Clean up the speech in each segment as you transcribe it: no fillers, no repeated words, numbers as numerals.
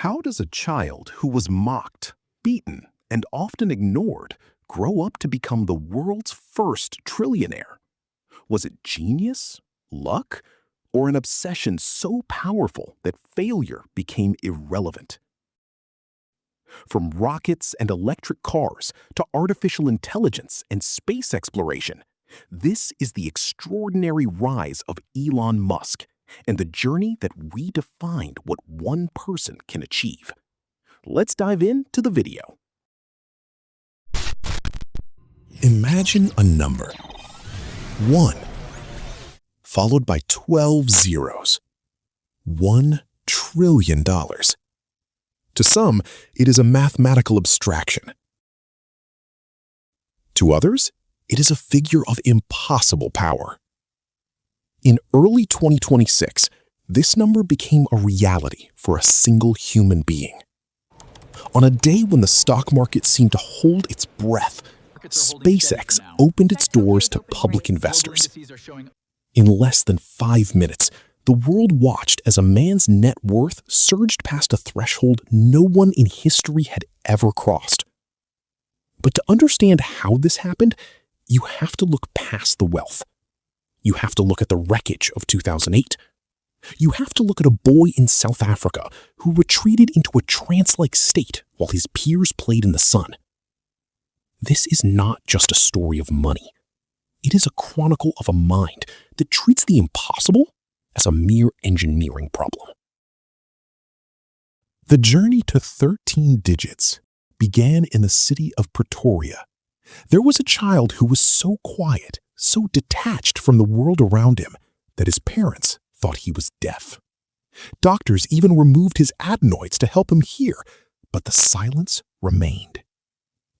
How does a child who was mocked, beaten, and often ignored grow up to become the world's first trillionaire? Was it genius, luck, or an obsession so powerful that failure became irrelevant? From rockets and electric cars to artificial intelligence and space exploration, this is the extraordinary rise of Elon Musk and the journey that redefined what one person can achieve. Let's dive into the video. Imagine a number, 1, followed by 12 zeros. $1 trillion. To some, it is a mathematical abstraction. To others, it is a figure of impossible power. In early 2026, this number became a reality for a single human being. On a day when the stock market seemed to hold its breath, SpaceX opened its doors to public investors. In less than 5 minutes, the world watched as a man's net worth surged past a threshold no one in history had ever crossed. But to understand how this happened, you have to look past the wealth. You have to look at the wreckage of 2008. You have to look at a boy in South Africa who retreated into a trance-like state while his peers played in the sun. This is not just a story of money. It is a chronicle of a mind that treats the impossible as a mere engineering problem. The journey to 13 digits began in the city of Pretoria. There was a child who was so quiet, so detached from the world around him, that his parents thought he was deaf. Doctors even removed his adenoids to help him hear, but the silence remained.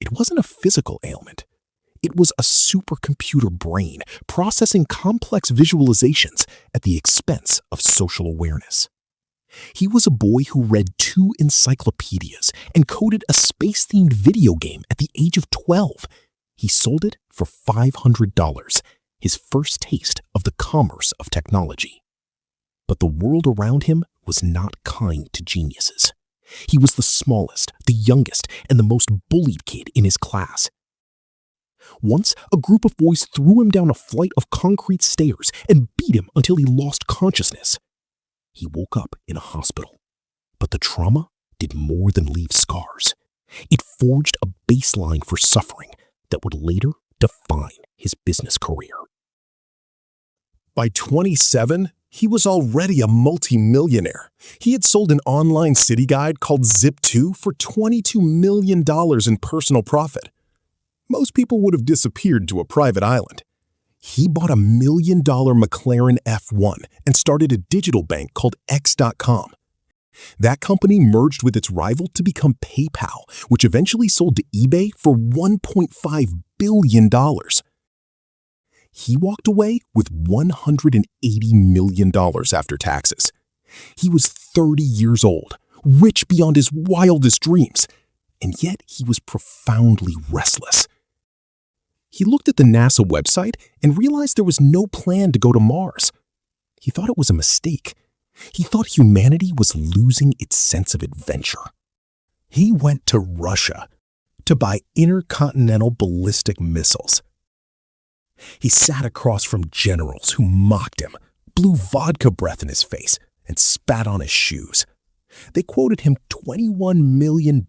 It wasn't a physical ailment. It was a supercomputer brain processing complex visualizations at the expense of social awareness. He was a boy who read 2 encyclopedias and coded a space-themed video game at the age of 12. He sold it for $500, his first taste of the commerce of technology. But the world around him was not kind to geniuses. He was the smallest, the youngest, and the most bullied kid in his class. Once, a group of boys threw him down a flight of concrete stairs and beat him until he lost consciousness. He woke up in a hospital, but the trauma did more than leave scars. It forged a baseline for suffering that would later define his business career. By 27, he was already a multi-millionaire. He had sold an online city guide called Zip2 for $22 million in personal profit. Most people would have disappeared to a private island. He bought a $1 million McLaren F1 and started a digital bank called X.com. That company merged with its rival to become PayPal, which eventually sold to eBay for $1.5 billion. He walked away with $180 million after taxes. He was 30 years old, rich beyond his wildest dreams, and yet he was profoundly restless. He looked at the NASA website and realized there was no plan to go to Mars. He thought it was a mistake. He thought humanity was losing its sense of adventure. He went to Russia to buy intercontinental ballistic missiles. He sat across from generals who mocked him, blew vodka breath in his face, and spat on his shoes. They quoted him $21 million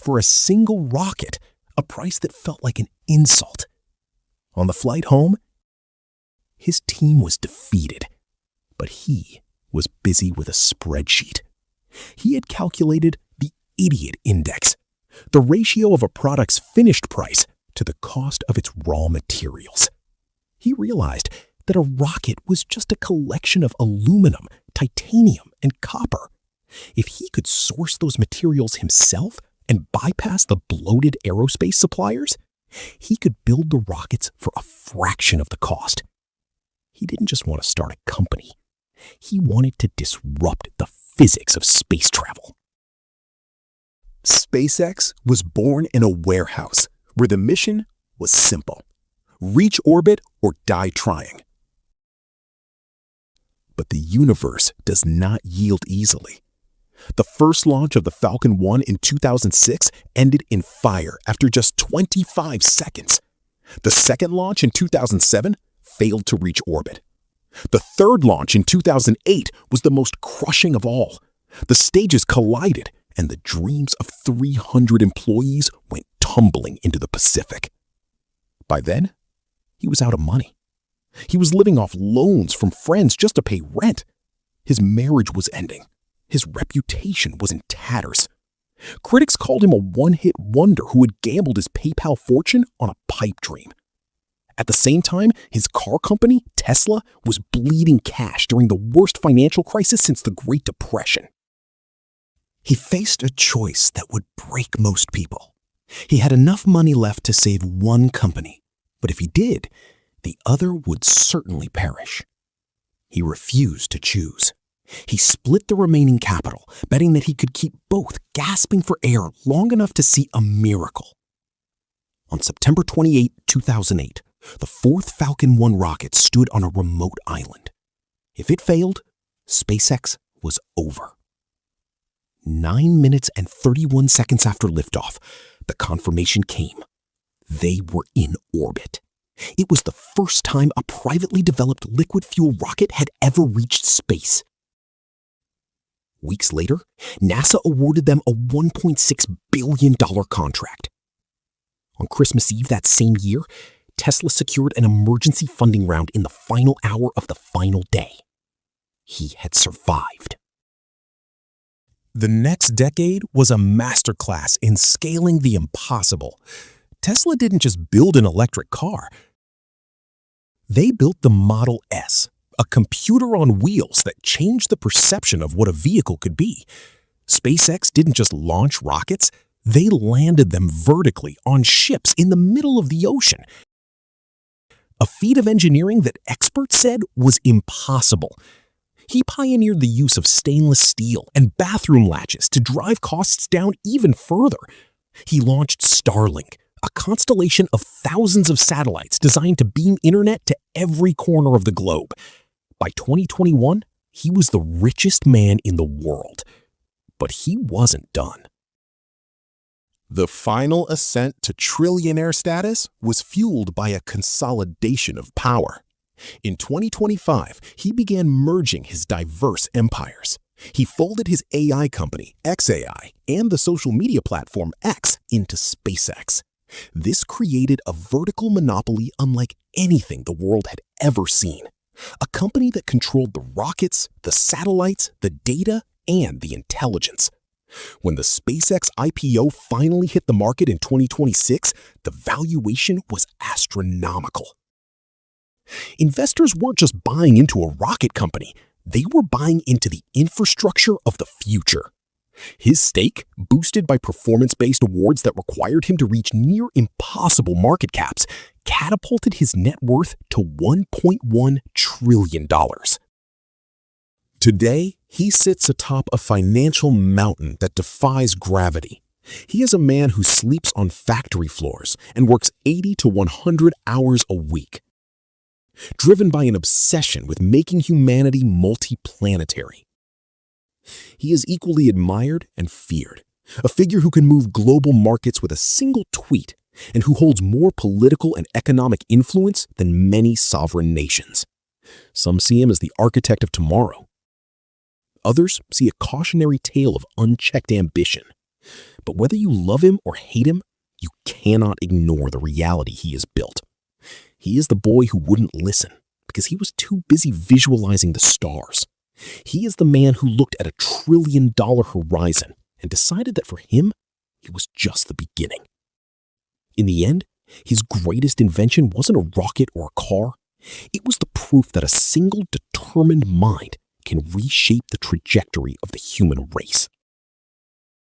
for a single rocket, a price that felt like an insult. On the flight home, his team was defeated, but he was busy with a spreadsheet. He had calculated the idiot index, the ratio of a product's finished price to the cost of its raw materials. He realized that a rocket was just a collection of aluminum, titanium, and copper. If he could source those materials himself and bypass the bloated aerospace suppliers, he could build the rockets for a fraction of the cost. He didn't just want to start a company. He wanted to disrupt the physics of space travel. SpaceX was born in a warehouse where the mission was simple: reach orbit or die trying. But the universe does not yield easily. The first launch of the Falcon 1 in 2006 ended in fire after just 25 seconds. The second launch in 2007 failed to reach orbit. The third launch in 2008 was the most crushing of all. The stages collided, and the dreams of 300 employees went tumbling into the Pacific. By then, he was out of money. He was living off loans from friends just to pay rent. His marriage was ending. His reputation was in tatters. Critics called him a one-hit wonder who had gambled his PayPal fortune on a pipe dream. At the same time, his car company, Tesla, was bleeding cash during the worst financial crisis since the Great Depression. He faced a choice that would break most people. He had enough money left to save one company, but if he did, the other would certainly perish. He refused to choose. He split the remaining capital, betting that he could keep both gasping for air long enough to see a miracle. On September 28, 2008, the fourth Falcon 1 rocket stood on a remote island. If it failed, SpaceX was over. 9 minutes and 31 seconds after liftoff, the confirmation came. They were in orbit. It was the first time a privately developed liquid fuel rocket had ever reached space. Weeks later, NASA awarded them a $1.6 billion contract. On Christmas Eve that same year, Tesla secured an emergency funding round in the final hour of the final day. He had survived. The next decade was a masterclass in scaling the impossible. Tesla didn't just build an electric car. They built the Model S, a computer on wheels that changed the perception of what a vehicle could be. SpaceX didn't just launch rockets, they landed them vertically on ships in the middle of the ocean. A feat of engineering that experts said was impossible. He pioneered the use of stainless steel and bathroom latches to drive costs down even further. He launched Starlink, a constellation of thousands of satellites designed to beam internet to every corner of the globe. By 2021, he was the richest man in the world. But he wasn't done. The final ascent to trillionaire status was fueled by a consolidation of power. In 2025, he began merging his diverse empires. He folded his AI company, xAI, and the social media platform X into SpaceX. This created a vertical monopoly unlike anything the world had ever seen. A company that controlled the rockets, the satellites, the data, and the intelligence. When the SpaceX IPO finally hit the market in 2026, the valuation was astronomical. Investors weren't just buying into a rocket company, they were buying into the infrastructure of the future. His stake, boosted by performance-based awards that required him to reach near impossible market caps, catapulted his net worth to $1.1 trillion. Today, he sits atop a financial mountain that defies gravity. He is a man who sleeps on factory floors and works 80 to 100 hours a week. Driven by an obsession with making humanity multiplanetary. He is equally admired and feared, a figure who can move global markets with a single tweet and who holds more political and economic influence than many sovereign nations. Some see him as the architect of tomorrow. Others see a cautionary tale of unchecked ambition. But whether you love him or hate him, you cannot ignore the reality he has built. He is the boy who wouldn't listen because he was too busy visualizing the stars. He is the man who looked at $1 trillion horizon and decided that for him, it was just the beginning. In the end, his greatest invention wasn't a rocket or a car. It was the proof that a single determined mind can reshape the trajectory of the human race.